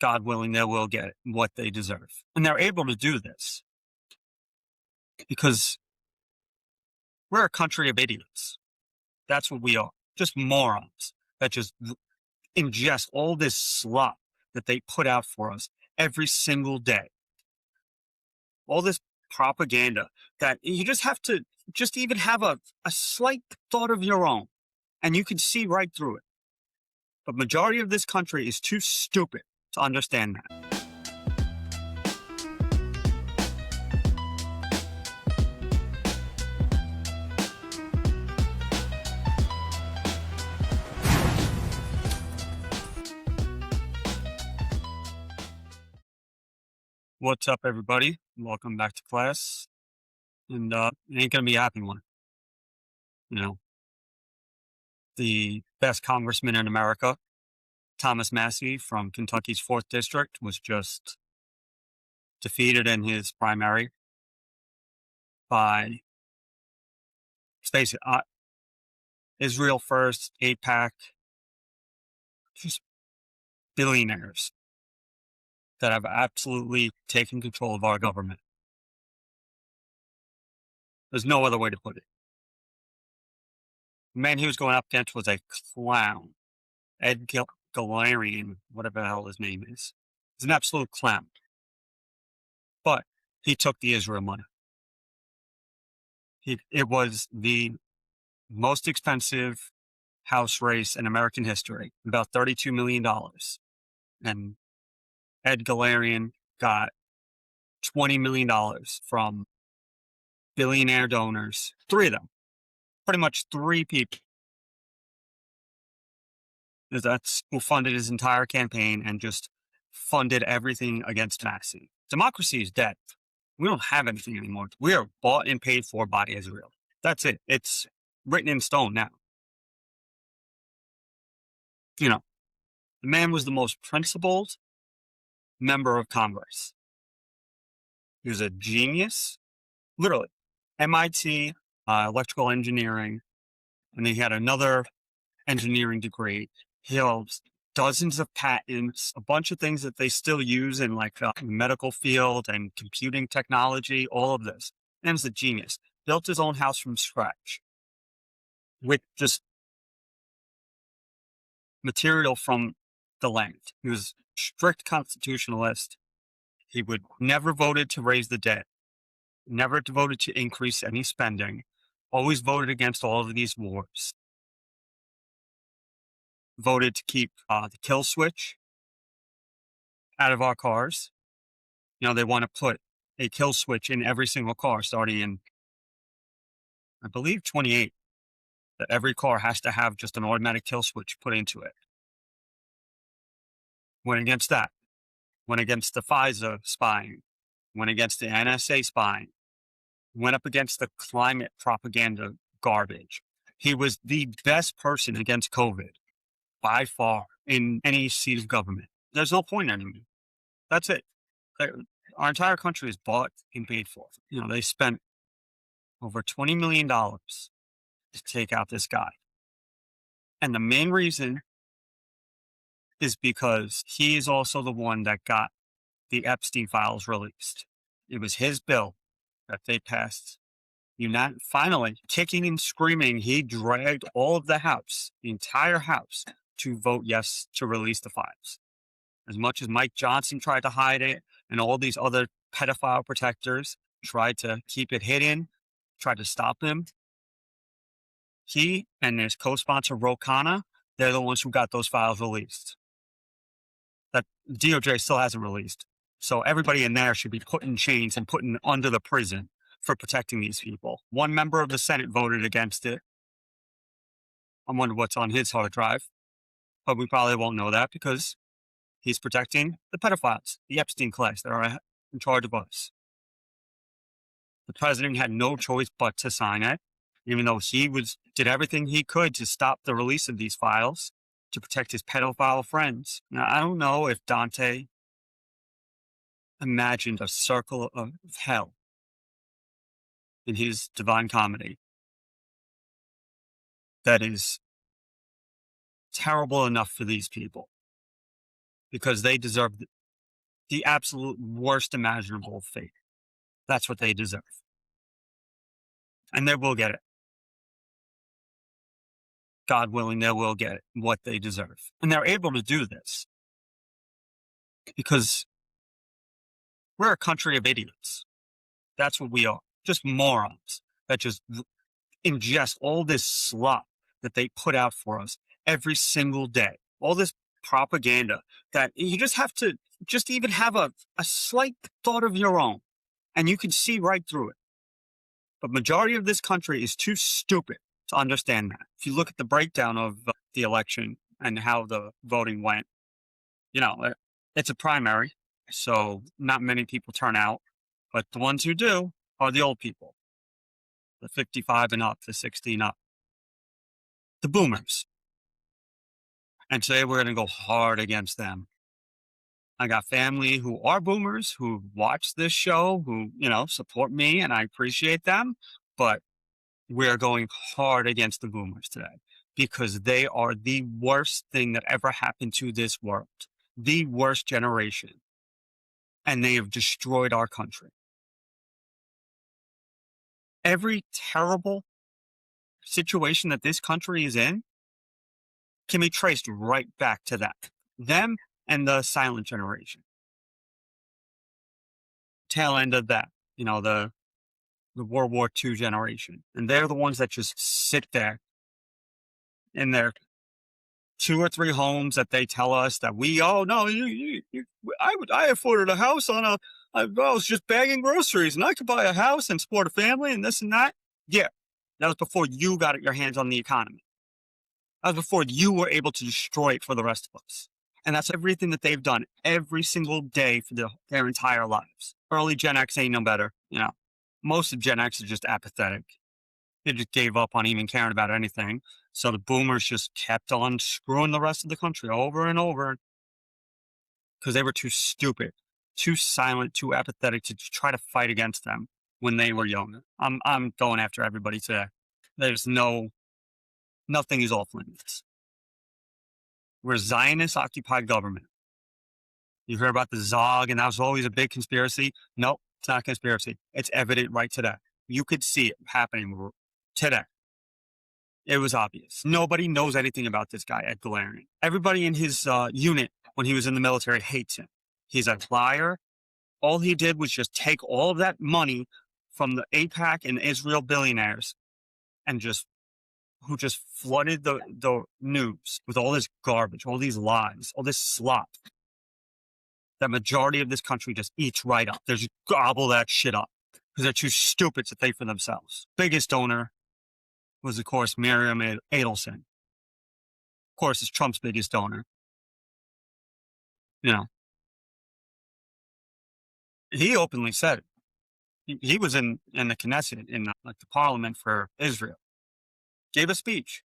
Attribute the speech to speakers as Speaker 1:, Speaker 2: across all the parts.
Speaker 1: God willing, they will get what they deserve. And they're able to do this because we're a country of idiots. That's what we are. Just morons that just ingest all this slop that they put out for us every single day. All this propaganda that you just have to just even have a slight thought of your own and you can see right through it. But majority of this country is too stupid to understand that. What's up, everybody? Welcome back to class. And it ain't gonna be a happy one. You know, the best congressman in America, Thomas Massey from Kentucky's 4th District, was just defeated in his primary by, let's face it, Israel First, AIPAC, just billionaires that have absolutely taken control of our government. There's no other way to put it. The man he was going up against was a clown. Galarian, whatever the hell his name is. He's an absolute clown. But he took the Israel money. It was the most expensive House race in American history, about $32 million. And Ed Galarian got $20 million from billionaire donors, 3 of them, pretty much 3 people. That's who funded his entire campaign and just funded everything against Massey. Democracy is dead. We don't have anything anymore. We are bought and paid for by Israel. That's it. It's written in stone now. You know, the man was the most principled member of Congress. He was a genius, literally. MIT, electrical engineering, and he had another engineering degree. He holds dozens of patents, a bunch of things that they still use in like the medical field and computing technology, all of this. And he's a genius. Built his own house from scratch with just material from the land. He was a strict constitutionalist. He would never voted to raise the debt, never voted to increase any spending, always voted against all of these wars. Voted to keep the kill switch out of our cars. You know, they want to put a kill switch in every single car starting in, I believe, 28. That every car has to have just an automatic kill switch put into it. Went against that. Went against the FISA spying. Went against the NSA spying. Went up against the climate propaganda garbage. He was the best person against COVID by far in any seat of government. There's no point anymore. That's it. Our entire country is bought and paid for. You know, they spent over $20 million to take out this guy. And the main reason is because he is also the one that got the Epstein files released. It was his bill that they passed. Finally, kicking and screaming, he dragged all of the House, the entire House, to vote yes to release the files. As much as Mike Johnson tried to hide it and all these other pedophile protectors tried to keep it hidden, tried to stop him, he and his co-sponsor Ro Khanna, they're the ones who got those files released. That DOJ still hasn't released. So everybody in there should be put in chains and put under the prison for protecting these people. One member of the Senate voted against it. I wonder what's on his hard drive. But we probably won't know that because he's protecting the pedophiles, the Epstein class that are in charge of us. The president had no choice but to sign it, even though he did everything he could to stop the release of these files to protect his pedophile friends. Now, I don't know if Dante imagined a circle of hell in his Divine Comedy that is terrible enough for these people. because they deserve the absolute worst imaginable fate. That's what they deserve. And they will get it. God willing, they will get what they deserve. And they're able to do this because we're a country of idiots. That's what we are. Just morons that just ingest all this slop that they put out for us every single day. All this propaganda that you just have to just even have a slight thought of your own and you can see right through it. But majority of this country is too stupid to understand that. If you look at the breakdown of the election and how the voting went, it's a primary, so not many people turn out, but the ones who do are the old people, the 55 and up, the 60 and up, the boomers. And today we're going to go hard against them. I got family who are boomers who watch this show, who, support me, and I appreciate them, but we're going hard against the boomers today because they are the worst thing that ever happened to this world, the worst generation, and they have destroyed our country. Every terrible situation that this country is in can be traced right back to that. Them and the silent generation. Tail end of that, the World War II generation. And they're the ones that just sit there in their 2 or 3 homes that they tell us that I afforded a house I was just bagging groceries and I could buy a house and support a family and this and that. Yeah, that was before you got your hands on the economy. That was before you were able to destroy it for the rest of us. And that's everything that they've done every single day for their entire lives. Early Gen X ain't no better. Most of Gen X is just apathetic. They just gave up on even caring about anything. So the boomers just kept on screwing the rest of the country over and over because they were too stupid, too silent, too apathetic to try to fight against them when they were younger. I'm going after everybody today. There's nothing is off limits. We're a Zionist occupied government. You heard about the Zog, and that was always a big conspiracy. Nope, it's not a conspiracy. It's evident right today. You could see it happening today. It was obvious. Nobody knows anything about this guy, Ed Galarian. Everybody in his unit when he was in the military hates him. He's a liar. All he did was just take all of that money from the AIPAC and Israel billionaires and who just flooded the news with all this garbage, all these lies, all this slop. The majority of this country just eats right up. They just gobble that shit up because they're too stupid to think for themselves. Biggest donor was, of course, Miriam Adelson. Of course, it's Trump's biggest donor. He openly said it. He was in the Knesset, in the parliament for Israel. Gave a speech.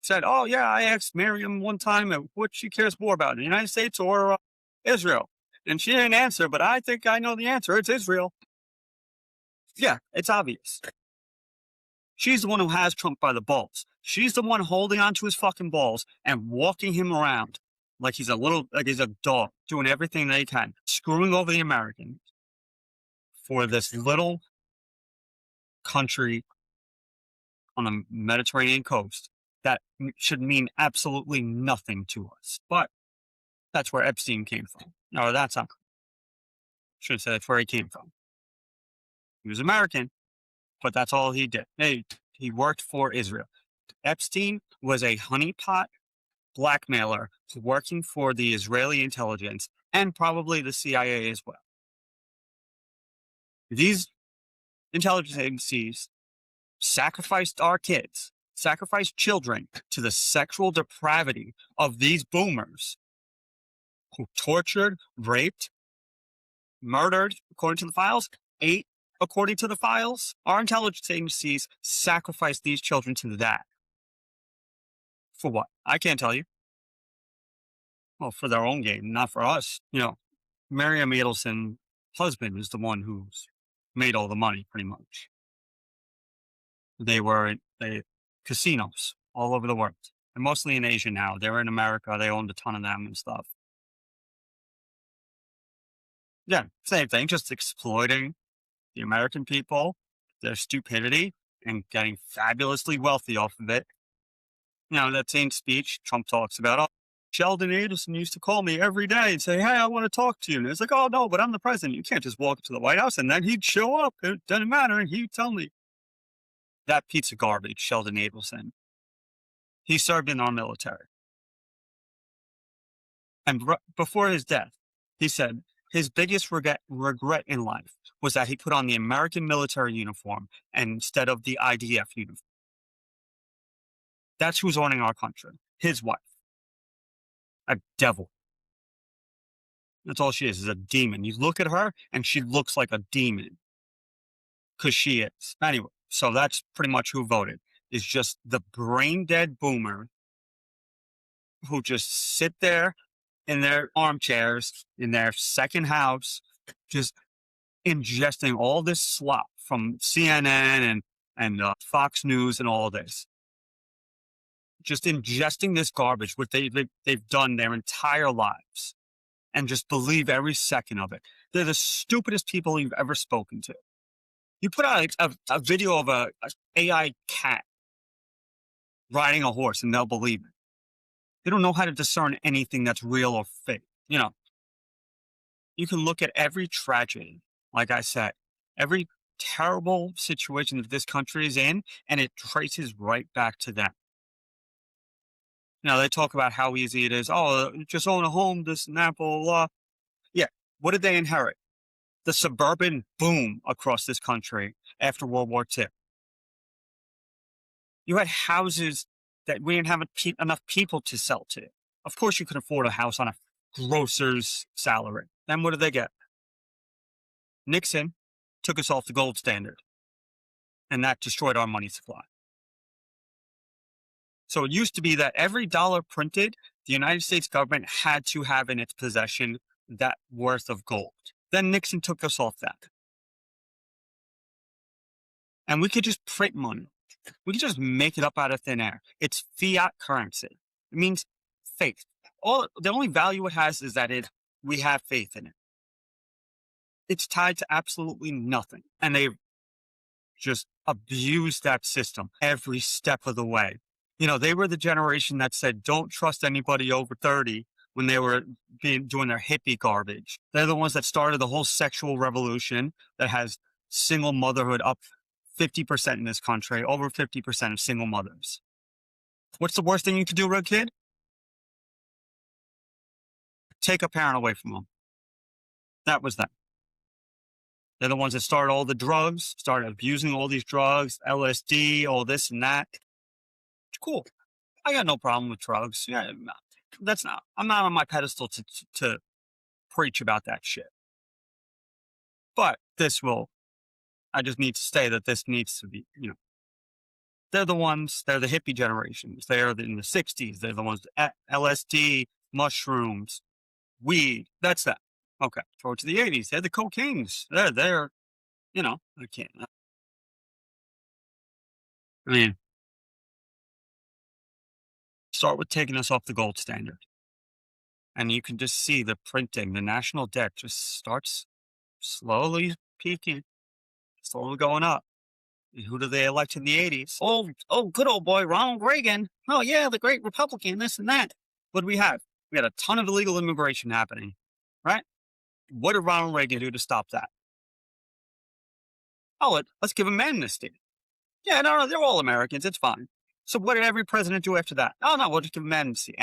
Speaker 1: Said, oh, yeah, I asked Miriam one time what she cares more about, the United States or Israel. And she didn't answer, but I think I know the answer. It's Israel. Yeah, it's obvious. She's the one who has Trump by the balls. She's the one holding onto his fucking balls and walking him around like he's a dog, doing everything they can, screwing over the Americans for this little country on the Mediterranean coast that should mean absolutely nothing to us. But that's where Epstein came from. No, that's not. Should say that's where he came from. He was American, but that's all he did. He worked for Israel. Epstein was a honeypot blackmailer working for the Israeli intelligence and probably the CIA as well. These intelligence agencies sacrificed our kids, sacrificed children to the sexual depravity of these boomers who tortured, raped, murdered, according to the files, ate, according to the files. Our intelligence agencies sacrificed these children to that. For what? I can't tell you. Well, for their own gain, not for us. Miriam Adelson's husband is the one who's made all the money, pretty much. They were casinos all over the world, and mostly in Asia now. They're in America. They owned a ton of them and stuff. Yeah, same thing, just exploiting the American people, their stupidity, and getting fabulously wealthy off of it. That same speech Trump talks about, oh, Sheldon Adelson used to call me every day and say, hey, I want to talk to you. And it's like, oh, no, but I'm the president. You can't just walk up to the White House and then he'd show up. It doesn't matter. And he'd tell me. That piece of garbage, Sheldon Adelson. He served in our military. And before his death, he said his biggest regret in life was that he put on the American military uniform instead of the IDF uniform. That's who's owning our country. His wife. A devil. That's all she is a demon. You look at her and she looks like a demon. Because she is. Anyway, so that's pretty much who voted. Is just the brain dead boomer who just sit there in their armchairs in their second house, just ingesting all this slop from CNN and Fox News and all this. Just ingesting this garbage, what they've done their entire lives, and just believe every second of it. They're the stupidest people you've ever spoken to. You put out a video of a AI cat riding a horse, and they'll believe it. They don't know how to discern anything that's real or fake. You can look at every tragedy, like I said, every terrible situation that this country is in, and it traces right back to them. They talk about how easy it is. Oh, just own a home, this and that, blah, blah, blah. Yeah. What did they inherit? The suburban boom across this country after World War II. You had houses that we didn't have enough people to sell to. Of course, you could afford a house on a grocer's salary. Then what did they get? Nixon took us off the gold standard, and that destroyed our money supply. So it used to be that every dollar printed, the United States government had to have in its possession that worth of gold. Then Nixon took us off that. And we could just print money. We could just make it up out of thin air. It's fiat currency. It means faith. The only value it has is that we have faith in it. It's tied to absolutely nothing. And they just abused that system every step of the way. They were the generation that said, don't trust anybody over 30 when they were doing their hippie garbage. They're the ones that started the whole sexual revolution that has single motherhood up 50% in this country, over 50% of single mothers. What's the worst thing you could do to a kid? Take a parent away from them. That was them. They're the ones that started all the drugs, started abusing all these drugs, LSD, all this and that. Cool. I got no problem with drugs. Yeah, I'm not on my pedestal to preach about that shit. But I just need to say that this needs to be, they're the hippie generations. They're in the 60s. They're the ones, LSD, mushrooms, weed. That's that. Okay. Forward to the 80s. They're the cocaines. I can't. Start with taking us off the gold standard. And you can just see the printing, the national debt just starts slowly peaking, slowly going up. And who do they elect in the 80s? Oh, good old boy, Ronald Reagan. Oh, yeah, the great Republican, this and that. What do we have? We had a ton of illegal immigration happening, right? What did Ronald Reagan do to stop that? Oh, let's give them amnesty. Yeah, no, they're all Americans. It's fine. So what did every president do after that? Oh, no, we'll just give them amnesty.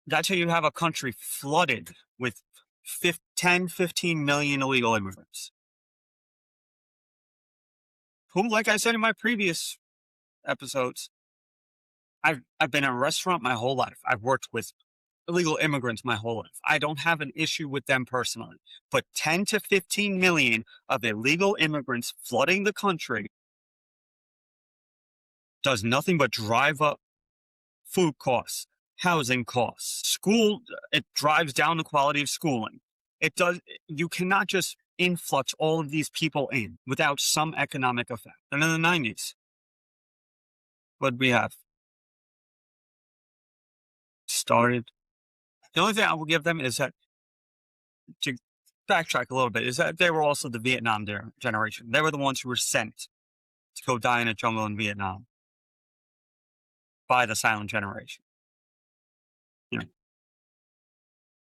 Speaker 1: That's how you have a country flooded with 10, 15 million illegal immigrants. Who, like I said in my previous episodes, I've been in a restaurant my whole life. I've worked with illegal immigrants my whole life. I don't have an issue with them personally. But 10 to 15 million of illegal immigrants flooding the country does nothing but drive up food costs, housing costs, it drives down the quality of schooling. You cannot just influx all of these people in without some economic effect. And in the 90s, what we have started The only thing I will give them is that, to backtrack a little bit, is that they were also the Vietnam generation. They were the ones who were sent to go die in a jungle in Vietnam by the silent generation. You know,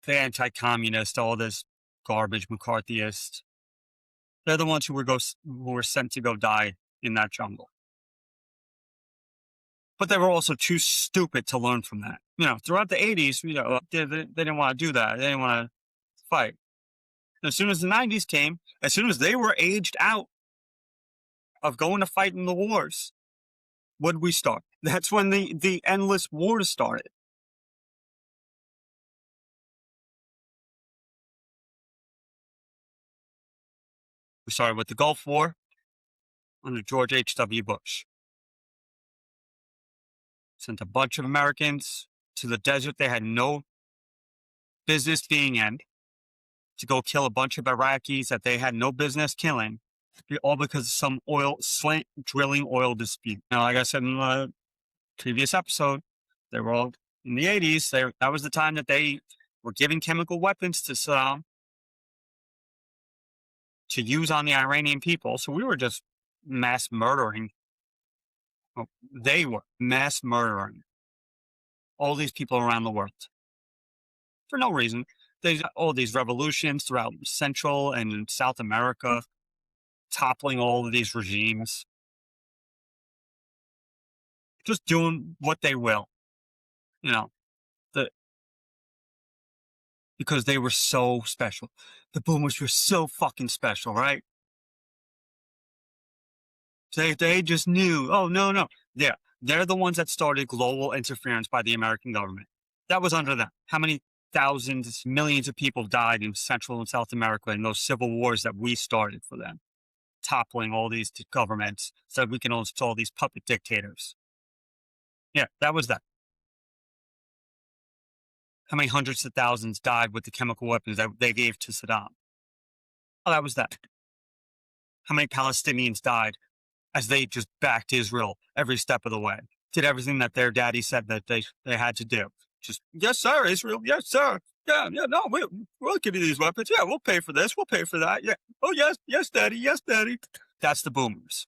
Speaker 1: the anti-communist, all this garbage, McCarthyist. They're the ones who were sent to go die in that jungle. But they were also too stupid to learn from that. Throughout the 80s, they didn't want to do that. They didn't want to fight. As soon as the 90s came, as soon as they were aged out of going to fight in the wars, what did we start? That's when the endless wars started. We started with the Gulf War under George H.W. Bush. Sent a bunch of Americans to the desert they had no business being in to go kill a bunch of Iraqis that they had no business killing, all because of some drilling oil dispute. Like I said in the previous episode, they were all in the 80s. That was the time that they were giving chemical weapons to Saddam to use on the Iranian people. So we were just mass murdering. Well, they were mass murdering all these people around the world for no reason. There's all these revolutions throughout Central and South America, toppling all of these regimes, just doing what they will, because they were so special. The boomers were so fucking special, right? They just knew, oh, no. They're the ones that started global interference by the American government. That was under them. How many thousands, millions of people died in Central and South America in those civil wars that we started for them, toppling all these governments so that we can install these puppet dictators. Yeah, that was that. How many hundreds of thousands died with the chemical weapons that they gave to Saddam? Oh, that was that. How many Palestinians died as they just backed Israel every step of the way, did everything that their daddy said that they had to do? Just, yes, sir, Israel. Yes, sir. Yeah, no, we'll give you these weapons. Yeah, we'll pay for this. We'll pay for that. Yeah. Oh, yes, daddy. Yes, daddy. That's the boomers.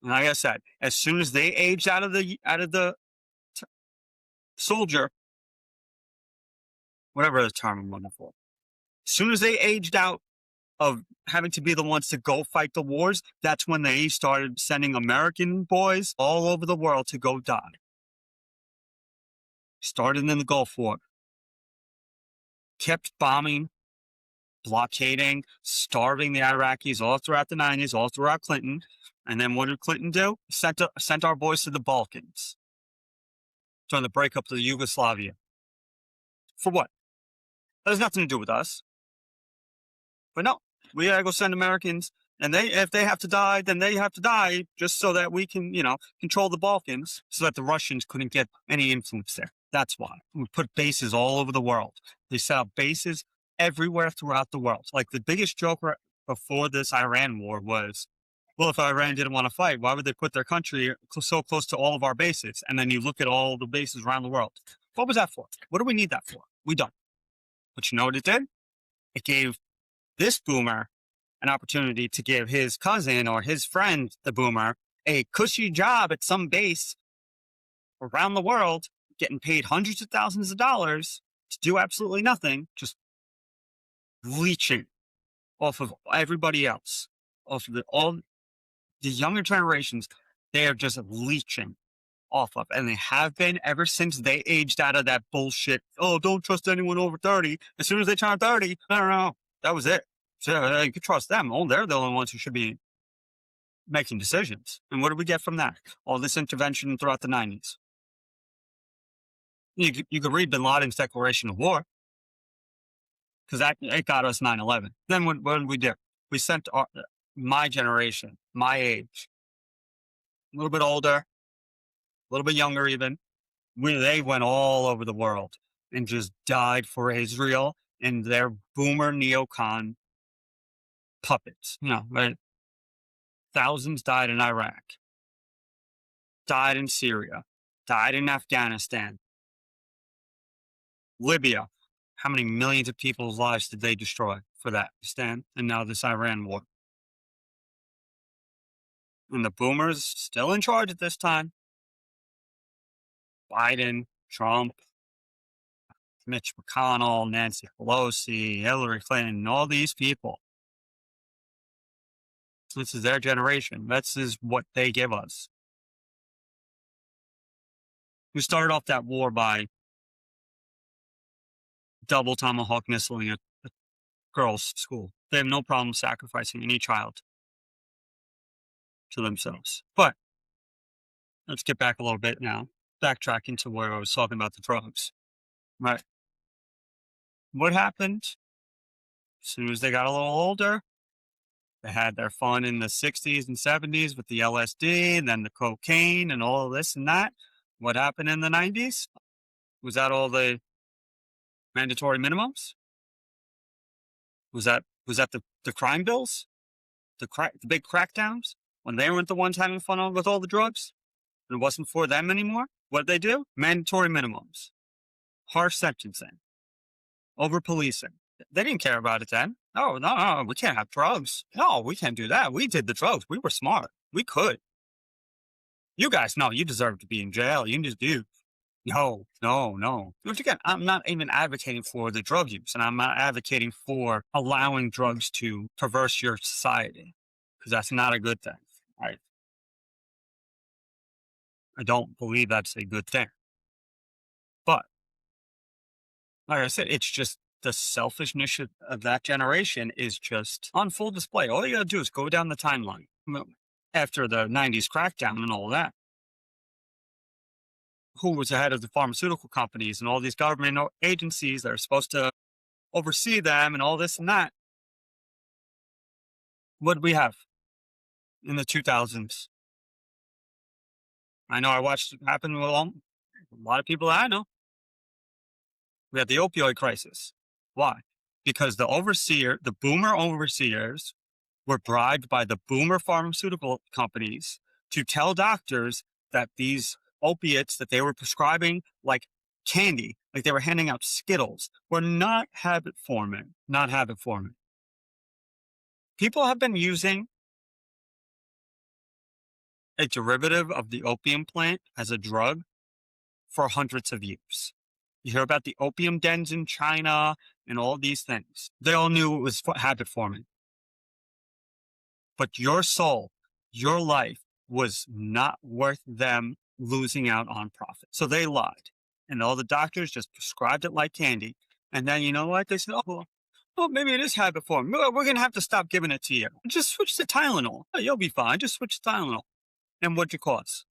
Speaker 1: And like I said, as soon as they aged out of the soldier, whatever the term I'm looking for, as soon as they aged out of having to be the ones to go fight the wars, that's when they started sending American boys all over the world to go die. Started in the Gulf War. Kept bombing, blockading, starving the Iraqis all throughout the 90s, all throughout Clinton. And then what did Clinton do? Sent our boys to the Balkans during the breakup of the Yugoslavia. For what? That has nothing to do with us. But no, we gotta go send Americans, and if they have to die, then they have to die, just so that we can, control the Balkans, so that the Russians couldn't get any influence there. That's why. We put bases all over the world. They set up bases everywhere throughout the world. Like, the biggest joke before this Iran war was, well, if Iran didn't want to fight, why would they put their country so close to all of our bases? And then you look at all the bases around the world. What was that for? What do we need that for? We don't. But you know what it did? It gave this boomer an opportunity to give his cousin or his friend, the boomer, a cushy job at some base around the world, getting paid hundreds of thousands of dollars to do absolutely nothing, just leeching off of everybody else, off of all the younger generations. They are just leeching off of, and they have been ever since they aged out of that bullshit. Oh, don't trust anyone over 30. As soon as they turn 30, I don't know. That was it. So you can trust them. Oh, they're the only ones who should be making decisions. And what did we get from that? All this intervention throughout the 90s. You could read Bin Laden's declaration of war, because it got us 9/11. Then what did we do? We sent my generation, my age, a little bit older, a little bit younger even. They went all over the world and just died for Israel and their boomer neocon puppets. Right? Thousands died in Iraq, died in Syria, died in Afghanistan, Libya, how many millions of people's lives did they destroy for that? Stand and now this Iran war. And the boomers still in charge at this time. Biden, Trump, Mitch McConnell, Nancy Pelosi, Hillary Clinton, all these people. This is their generation. This is what they give us. We started off that war by double tomahawk missiling a girls' school. They have no problem sacrificing any child to themselves. But let's get back a little bit now. Backtracking to where I was talking about the drugs. Right. What happened? As soon as they got a little older, they had their fun in the 60s and 70s with the LSD and then the cocaine and all of this and that. What happened in the 90s? Was that all the mandatory minimums? Was that the crime bills? The big crackdowns? When they weren't the ones having fun with all the drugs? And it wasn't for them anymore? What did they do? Mandatory minimums. Harsh sentencing. Over policing. They didn't care about it then. Oh, no, we can't have drugs. No, we can't do that. We did the drugs. We were smart. We could. You guys, no, you deserve to be in jail. You just do. No. Which again, I'm not even advocating for the drug use, and I'm not advocating for allowing drugs to perverse your society, because that's not a good thing. Right? I don't believe that's a good thing. But like I said, it's just the selfishness of that generation is just on full display. All you gotta do is go down the timeline after the 90s crackdown and all that. Who was the head of the pharmaceutical companies and all these government agencies that are supposed to oversee them and all this and that? What did we have in the 2000s? I know I watched it happen with a lot of people that I know. We had the opioid crisis. Why? Because the boomer overseers were bribed by the boomer pharmaceutical companies to tell doctors that these opiates that they were prescribing like candy, like they were handing out Skittles, were not habit forming. People have been using a derivative of the opium plant as a drug for hundreds of years. You hear about the opium dens in China and all these things. They all knew it was habit forming. But your soul, your life was not worth them losing out on profit. So they lied. And all the doctors just prescribed it like candy. And then, you know what? They said, oh, well, maybe it is habit forming. We're going to have to stop giving it to you. Just switch to Tylenol. Oh, you'll be fine. Just switch to Tylenol. And what'd you cause?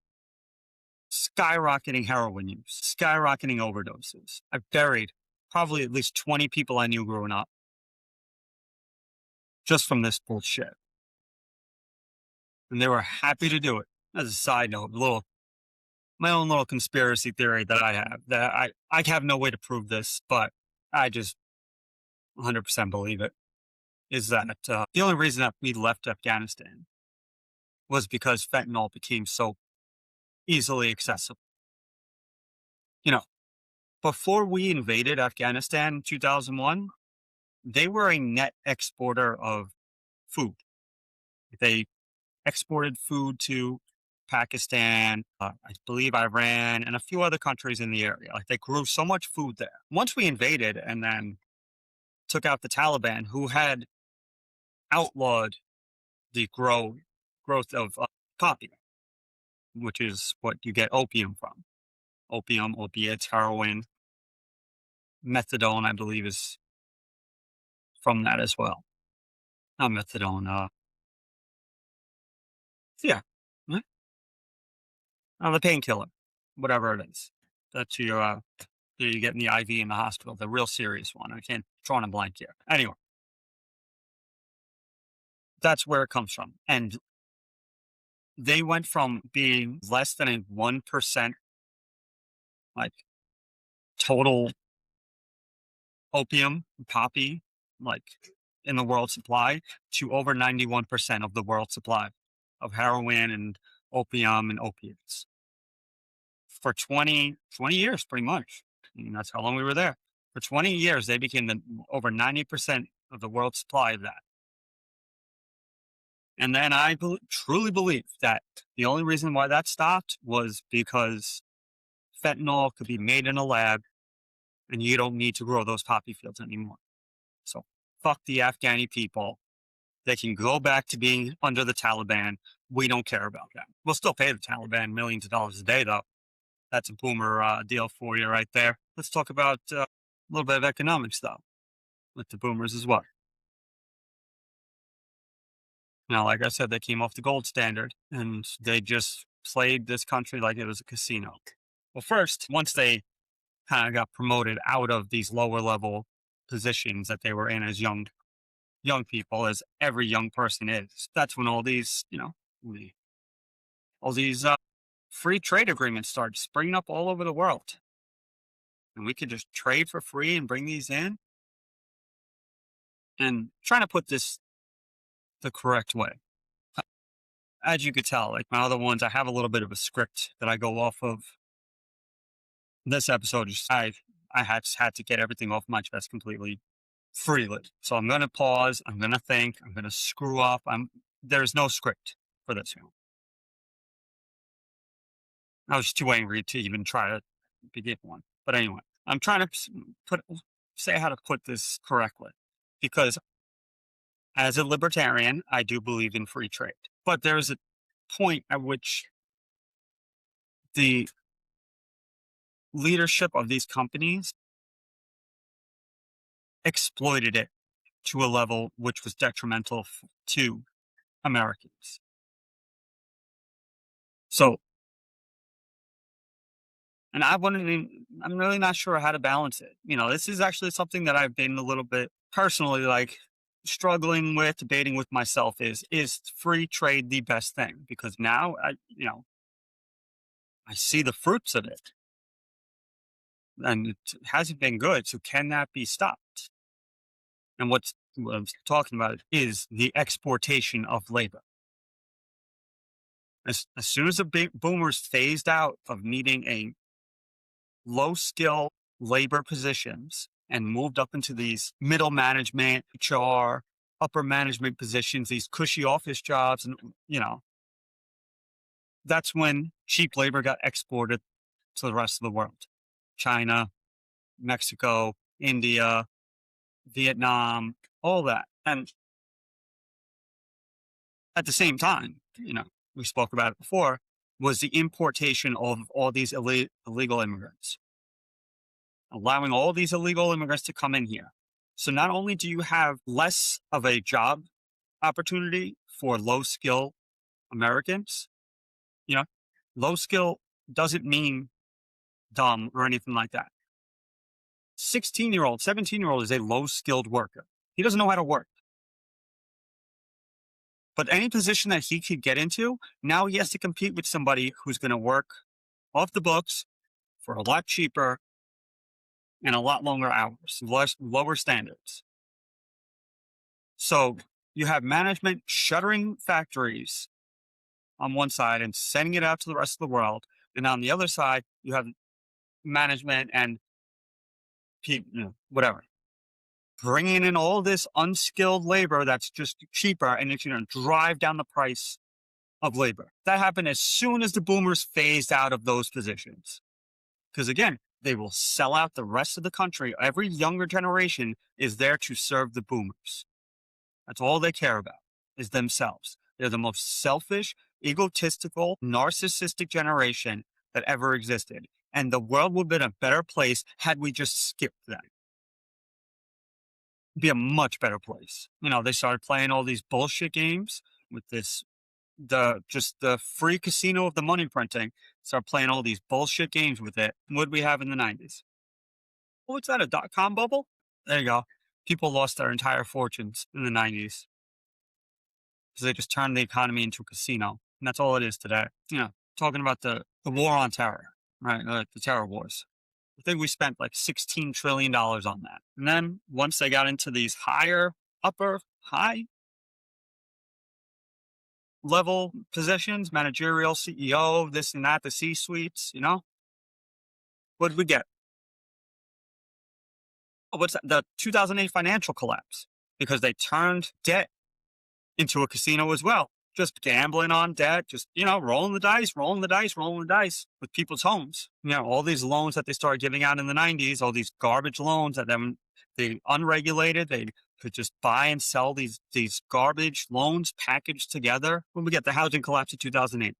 Speaker 1: Skyrocketing heroin use, skyrocketing overdoses. I've buried probably at least 20 people I knew growing up just from this bullshit. And they were happy to do it. As a side note, my own little conspiracy theory that I have, that I have no way to prove this, but I just 100% believe it, is that the only reason that we left Afghanistan was because fentanyl became so easily accessible. You know, before we invaded Afghanistan in 2001, they were a net exporter of food. They exported food to Pakistan, I believe Iran, and a few other countries in the area. Like they grew so much food there. Once we invaded and then took out the Taliban, who had outlawed the growth of poppy, which is what you get opium from. Opium, opiates, heroin, methadone, I believe, is from that as well. Not methadone, yeah. The painkiller, whatever it is. That's that you get in the IV in the hospital, the real serious one. I can't draw on a blank here. Anyway, that's where it comes from. And they went from being less than a 1% like total opium, poppy, like in the world supply to over 91% of the world supply of heroin and opium and opiates for 20 years, pretty much. And that's how long we were there. For 20 years, they became over 90% of the world's supply of that. And then I truly believe that the only reason why that stopped was because fentanyl could be made in a lab and you don't need to grow those poppy fields anymore. So fuck the Afghani people. They can go back to being under the Taliban. We don't care about that. We'll still pay the Taliban millions of dollars a day, though. That's a boomer deal for you right there. Let's talk about a little bit of economics, though, with the boomers as well. Now, like I said, they came off the gold standard and they just played this country like it was a casino. Well, first, once they kind of got promoted out of these lower level positions that they were in as young people, as every young person is, that's when all these, all these free trade agreements started springing up all over the world. And we could just trade for free and bring these in. And trying to put this the correct way. As you could tell, like my other ones, I have a little bit of a script that I go off of. This episode, I had to get everything off my chest completely freely. So I'm going to pause. I'm going to think. I'm going to screw up. There's no script for this one. I was too angry to even try to begin one. But anyway, I'm trying to say how to put this correctly, because as a libertarian, I do believe in free trade. But there's a point at which the leadership of these companies exploited it to a level which was detrimental to Americans. So, and I'm really not sure how to balance it. This is actually something that I've been a little bit personally struggling with, debating with myself is free trade the best thing? Because now I see the fruits of it and it hasn't been good. So can that be stopped? And what I'm talking about is the exportation of labor. As soon as the big boomers phased out of needing a low skill labor positions and moved up into these middle management, HR, upper management positions, these cushy office jobs, and that's when cheap labor got exported to the rest of the world. China, Mexico, India, Vietnam, all that. And at the same time, we spoke about it before, was the importation of all these illegal immigrants, allowing all these illegal immigrants to come in here. So not only do you have less of a job opportunity for low skill Americans, low skill doesn't mean dumb or anything like that. 16-year-old, 17-year-old is a low skilled worker. He doesn't know how to work. But any position that he could get into, now he has to compete with somebody who's going to work off the books for a lot cheaper and a lot longer hours, lower standards. So you have management shuttering factories on one side and sending it out to the rest of the world. And on the other side, you have management and whatever, bringing in all this unskilled labor that's just cheaper, and it's going to drive down the price of labor. That happened as soon as the boomers phased out of those positions. Because again, they will sell out the rest of the country. Every younger generation is there to serve the boomers. That's all they care about, is themselves. They're the most selfish, egotistical, narcissistic generation that ever existed. And the world would have been a better place had we just skipped that. It'd be a much better place. They started playing all these bullshit games with the free casino of the money printing. Start playing all these bullshit games with it. What did we have in the 90s? What's that, a dot-com bubble? There you go. People lost their entire fortunes in the 90s because they just turned the economy into a casino. And that's all it is today. Talking about the war on terror, right? The terror wars. I think we spent like $16 trillion on that. And then once they got into these high level positions, managerial, CEO, this and that, the C-suites, what did we get? What's that? The 2008 financial collapse, because they turned debt into a casino as well. Just gambling on debt, just, rolling the dice, rolling the dice, rolling the dice with people's homes. All these loans that they started giving out in the 90s, all these garbage loans that them, they unregulated, they could just buy and sell these garbage loans packaged together. When we get the housing collapse in 2008,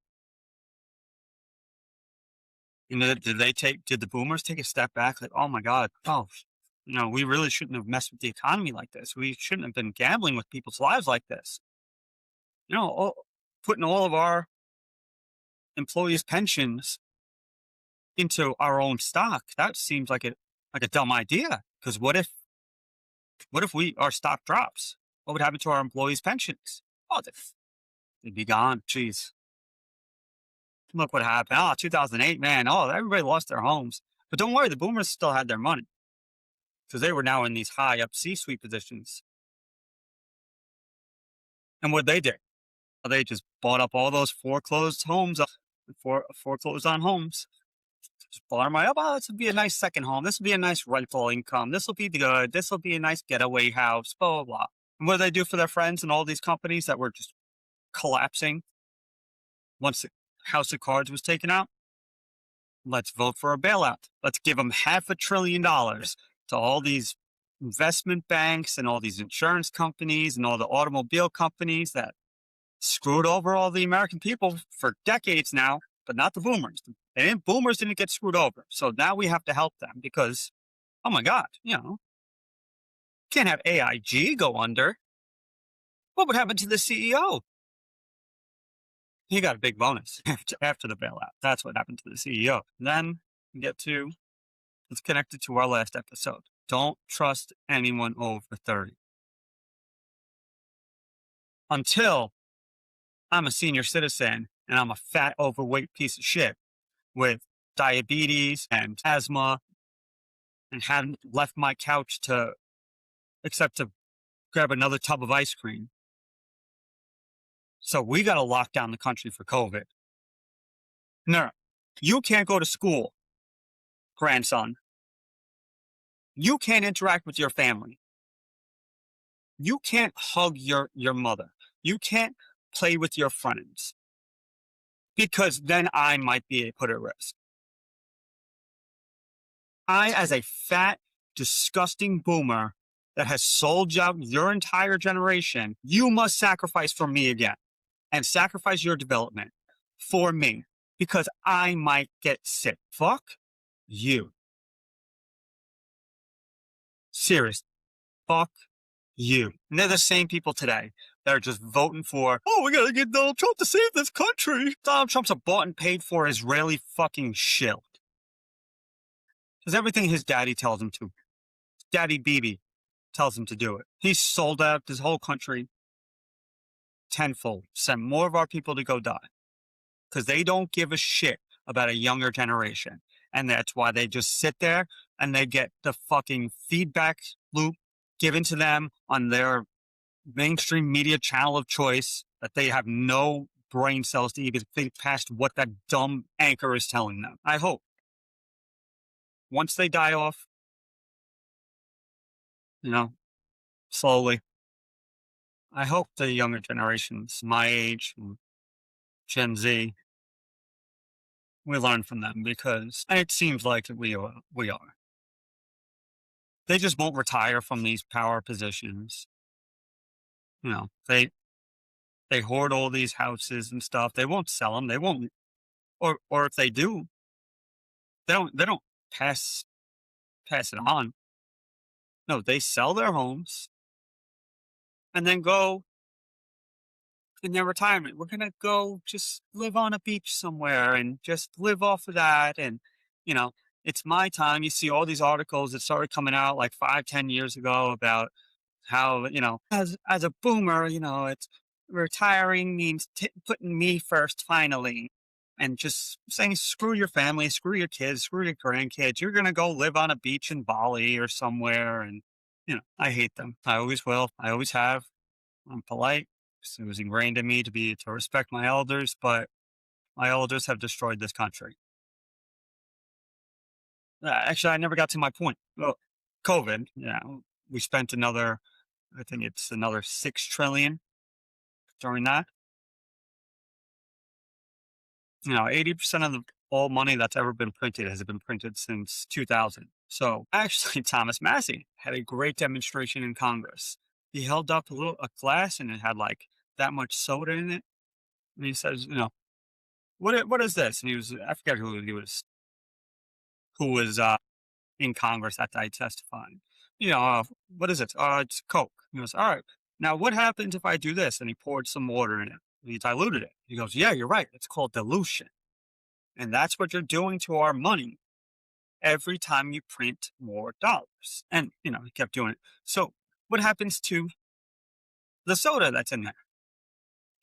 Speaker 1: did the boomers take a step back? Like, oh my God, we really shouldn't have messed with the economy like this. We shouldn't have been gambling with people's lives like this. Putting all of our employees' pensions into our own stock, that seems like a dumb idea. Because what if our stock drops? What would happen to our employees' pensions? Oh, they'd be gone. Jeez. Look what happened. 2008, man. Oh, everybody lost their homes. But don't worry, the boomers still had their money, because they were now in these high up C-suite positions. And what they did, they just bought up all those foreclosed homes, foreclosed on homes. Just bought them right up. Oh, this would be a nice second home. This would be a nice rental income. This will be good. This will be a nice getaway house, blah, blah, blah. And what did they do for their friends and all these companies that were just collapsing once the house of cards was taken out? Let's vote for a bailout. Let's give them $500 billion to all these investment banks and all these insurance companies and all the automobile companies that screwed over all the American people for decades now, but not the boomers. Boomers didn't get screwed over. So now we have to help them because, oh my God, can't have AIG go under. What would happen to the CEO? He got a big bonus after the bailout. That's what happened to the CEO. Then it's connected to our last episode. Don't trust anyone over 30. Until I'm a senior citizen and I'm a fat, overweight piece of shit with diabetes and asthma and hadn't left my couch except to grab another tub of ice cream. So we got to lock down the country for COVID. No, you can't go to school, grandson. You can't interact with your family. You can't hug your mother. You can't play with your friends, because then I might be put at risk. I, as a fat, disgusting boomer that has sold out your entire generation, you must sacrifice for me again and sacrifice your development for me, because I might get sick. Fuck you. Seriously. Fuck you. And they're the same people today that are just voting for, oh, we gotta get Donald Trump to save this country. Donald Trump's a bought and paid for Israeli fucking shill. Does everything his daddy tells him to. Daddy Bibi tells him to do it. He sold out this whole country tenfold, sent more of our people to go die, because they don't give a shit about a younger generation. And that's why they just sit there and they get the fucking feedback loop given to them on their mainstream media channel of choice, that they have no brain cells to even think past what that dumb anchor is telling them. I hope once they die off, slowly, I hope the younger generations, my age, Gen Z, we learn from them, because it seems like we are. They just won't retire from these power positions. They hoard all these houses and stuff. They won't sell them. They won't, or if they do, they don't pass it on. No, they sell their homes and then go in their retirement. We're going to go just live on a beach somewhere and just live off of that. And, it's my time. You see all these articles that started coming out like 5-10 years ago about how, as a boomer, it's retiring means putting me first finally. And just saying, screw your family, screw your kids, screw your grandkids. You're going to go live on a beach in Bali or somewhere. And, I hate them. I always will. I always have. I'm polite. It was ingrained in me to respect my elders, but my elders have destroyed this country. Actually, I never got to my point. Well, COVID, we spent another, I think it's another 6 trillion during that. 80% of all money that's ever been printed has been printed since 2000. So actually, Thomas Massey had a great demonstration in Congress. He held up a glass and it had like that much soda in it. And he says, what is this? And I forget who was in Congress that day testifying. What is it? It's Coke. He goes, all right. Now, what happens if I do this? And he poured some water in it. And he diluted it. He goes, yeah, you're right. It's called dilution. And that's what you're doing to our money every time you print more dollars. And, he kept doing it. So what happens to the soda that's in there?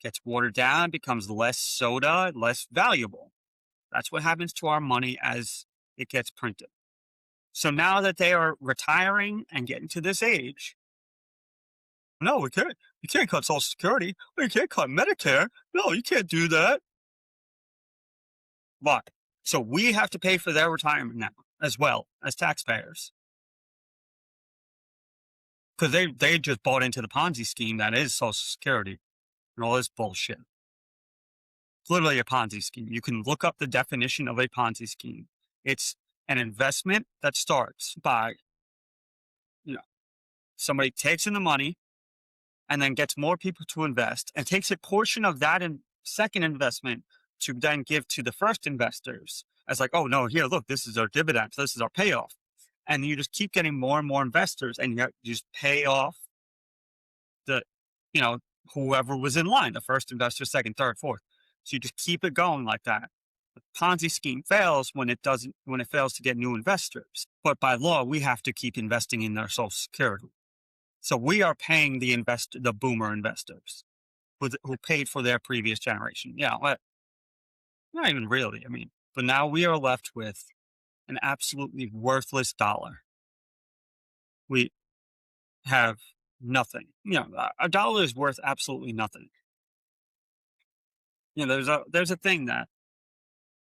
Speaker 1: Gets watered down, becomes less soda, less valuable. That's what happens to our money as it gets printed. So now that they are retiring and getting to this age, no, we can't. You can't cut Social Security. Or you can't cut Medicare. No, you can't do that. Why? So we have to pay for their retirement now, as well as taxpayers, because they just bought into the Ponzi scheme that is Social Security and all this bullshit. It's literally a Ponzi scheme. You can look up the definition of a Ponzi scheme. It's an investment that starts by, somebody takes in the money and then gets more people to invest and takes a portion of that second investment to then give to the first investors as like, oh no, here, look, this is our dividend. This is our payoff. And you just keep getting more and more investors and you just pay off the, whoever was in line, the first investor, second, third, fourth. So you just keep it going like that. The Ponzi scheme fails when it fails to get new investors. But by law, we have to keep investing in their Social Security. So we are paying the boomer investors who paid for their previous generation. Not even really. But now we are left with an absolutely worthless dollar. We have nothing. A dollar is worth absolutely nothing. There's a thing that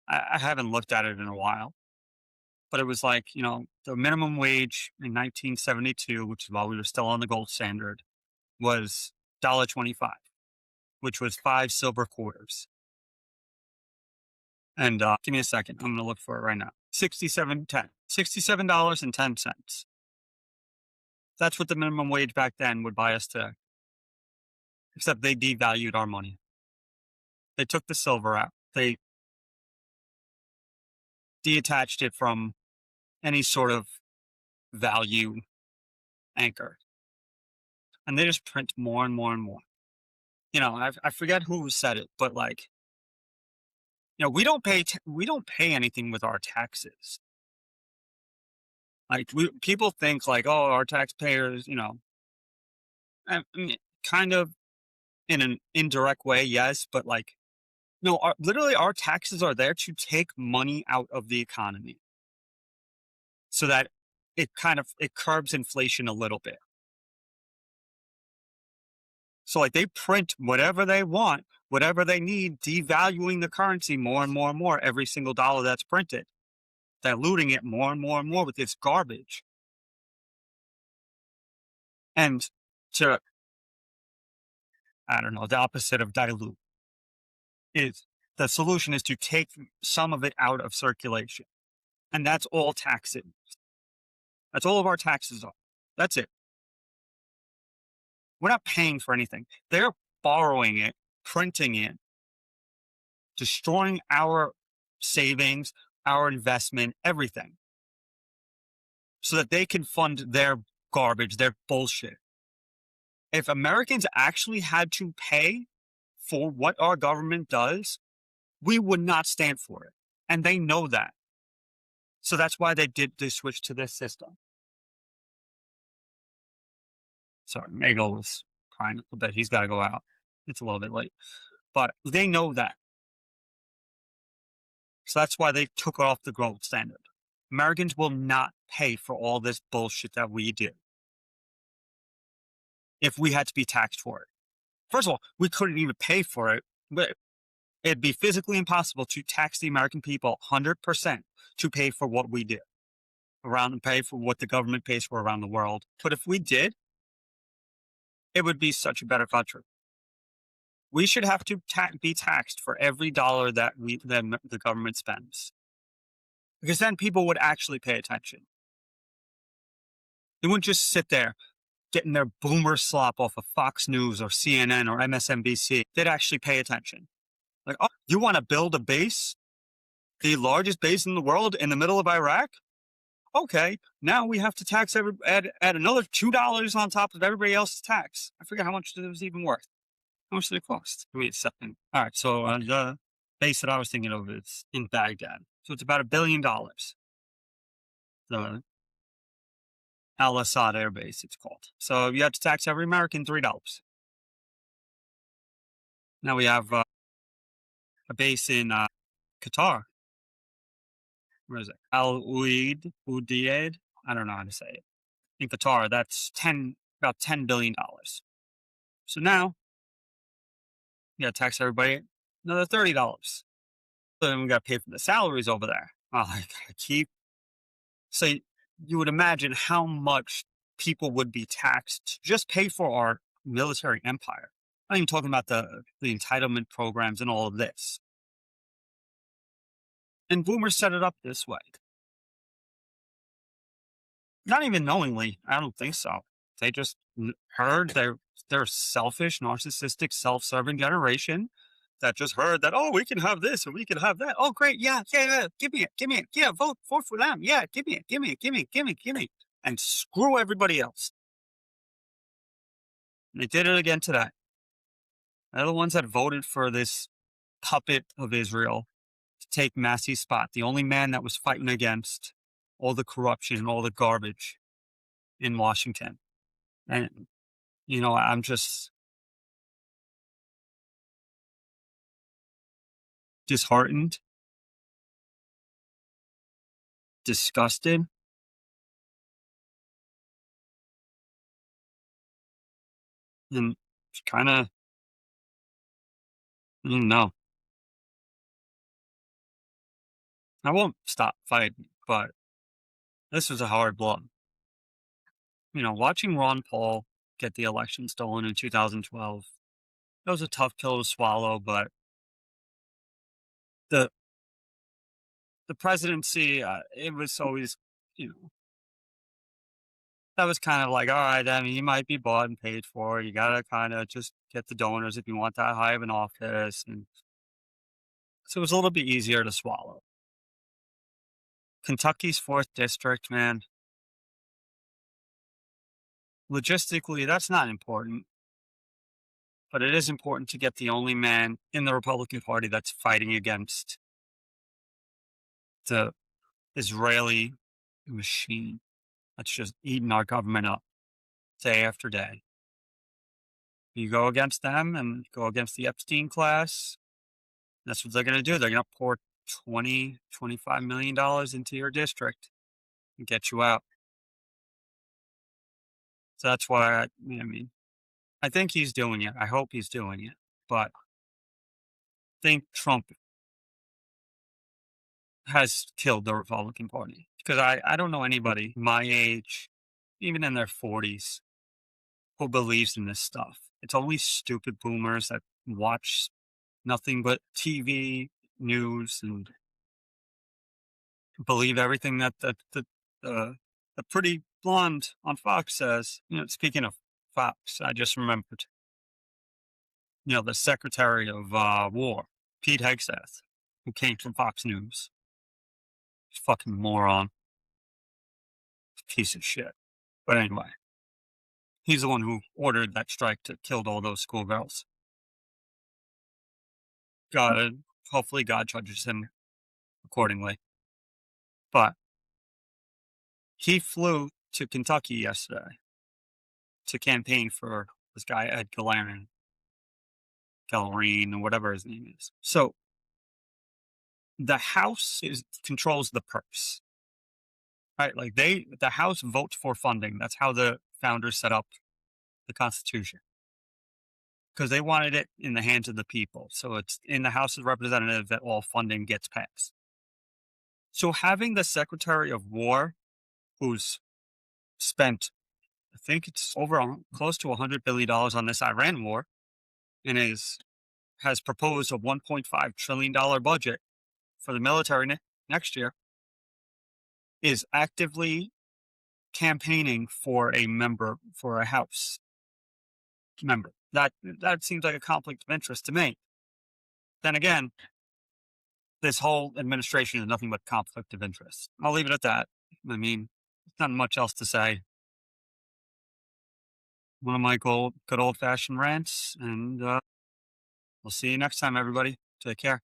Speaker 1: I haven't looked at it in a while, but it was like, the minimum wage in 1972, which is while we were still on the gold standard, was $1.25, which was 5 silver quarters. And give me a second. I'm going to look for it right now. $67.10. That's what the minimum wage back then would buy us today. Except they devalued our money. They took the silver out. They detached it from any sort of value anchor. And they just print more and more and more. I forget who said it, but like, we don't pay anything with our taxes. Like people think like, oh, our taxpayers, kind of in an indirect way, yes, but like, no, literally our taxes are there to take money out of the economy so that it curbs inflation a little bit. So like they print whatever they want, whatever they need, devaluing the currency more and more and more every single dollar that's printed, diluting it more and more and more with this garbage. And the opposite of dilute is the solution is to take some of it out of circulation. And that's all taxes. That's all of our taxes are. That's it. We're not paying for anything. They're borrowing it, printing it, destroying our savings, our investment, everything, so that they can fund their garbage, their bullshit. If Americans actually had to pay for what our government does, we would not stand for it. And they know that. So that's why they switch to this system. Sorry, Magel was crying a little bit. He's got to go out. It's a little bit late. But they know that. So that's why they took off the gold standard. Americans will not pay for all this bullshit that we do if we had to be taxed for it. First of all, we couldn't even pay for it. But it'd be physically impossible to tax the American people 100% to pay for what we do. around and pay for what the government pays for around the world. But if we did, it would be such a better country. We should have to be taxed for every dollar that the government spends, because then people would actually pay attention. They wouldn't just sit there getting their boomer slop off of Fox News or CNN or MSNBC. They'd actually pay attention. Like, oh, you want to build a base, the largest base in the world in the middle of Iraq? Okay, now we have to add another $2 on top of everybody else's tax. I forget how much it was even worth. How much did it cost? Wait a second. All right, so the base that I was thinking of is in Baghdad. So it's about $1 billion. The Al-Assad Air Base, it's called. So you have to tax every American $3. Now we have a base in Qatar. Where is it? Udaid. I don't know how to say it. In Qatar, that's about $10 billion. So now you got to tax everybody another $30. So then we got to pay for the salaries over there. So you would imagine how much people would be taxed to just pay for our military empire. I'm not even talking about the entitlement programs and all of this. And boomers set it up this way. Not even knowingly. I don't think so. They just heard they're selfish, narcissistic, self-serving generation that just heard that, oh, we can have this and we can have that. Oh, great. Yeah. Give me it. Yeah, vote for them. Yeah, give me it. And screw everybody else. And they did it again today. They're the ones that voted for this puppet of Israel to take Massey's spot. The only man that was fighting against all the corruption and all the garbage in Washington. And, I'm just disheartened, disgusted. And kind of, I don't know. I won't stop fighting, but this was a hard blow. Watching Ron Paul get the election stolen in 2012, it was a tough pill to swallow, but the presidency, it was always, that was kind of like, all right, I mean, you might be bought and paid for. You got to kind of just get the donors if you want that high of an office. And so it was a little bit easier to swallow. Kentucky's 4th district, man. Logistically, that's not important. But it is important to get the only man in the Republican Party that's fighting against the Israeli machine that's just eating our government up day after day. You go against them and go against the Epstein class, that's what they're going to do. They're going to pour $25 million into your district and get you out. So that's why I think he's doing it. I hope he's doing it. But I think Trump has killed the Republican Party, because I don't know anybody my age, even in their 40s, who believes in this stuff. It's only stupid boomers that watch nothing but TV news and believe everything that the pretty blonde on Fox says. Speaking of Fox, I just remembered, the Secretary of War, Pete Hegseth, who came from Fox News. Fucking moron. Piece of shit. But anyway, he's the one who ordered that strike that killed all those schoolgirls. Hopefully God judges him accordingly. But he flew to Kentucky yesterday to campaign for this guy, Ed Gallarine, or whatever his name is. So the House controls the purse, right? Like the House votes for funding. That's how the founders set up the Constitution, because they wanted it in the hands of the people. So it's in the House of Representatives that all funding gets passed. So having the Secretary of War who's spent, I think it's close to $100 billion on this Iran war, and has proposed a $1.5 trillion budget for the military next year, is actively campaigning for a House member. That seems like a conflict of interest to me. Then again, this whole administration is nothing but conflict of interest. I'll leave it at that. I mean, there's not much else to say. One of my good old fashioned rants, and we'll see you next time, everybody. Take care.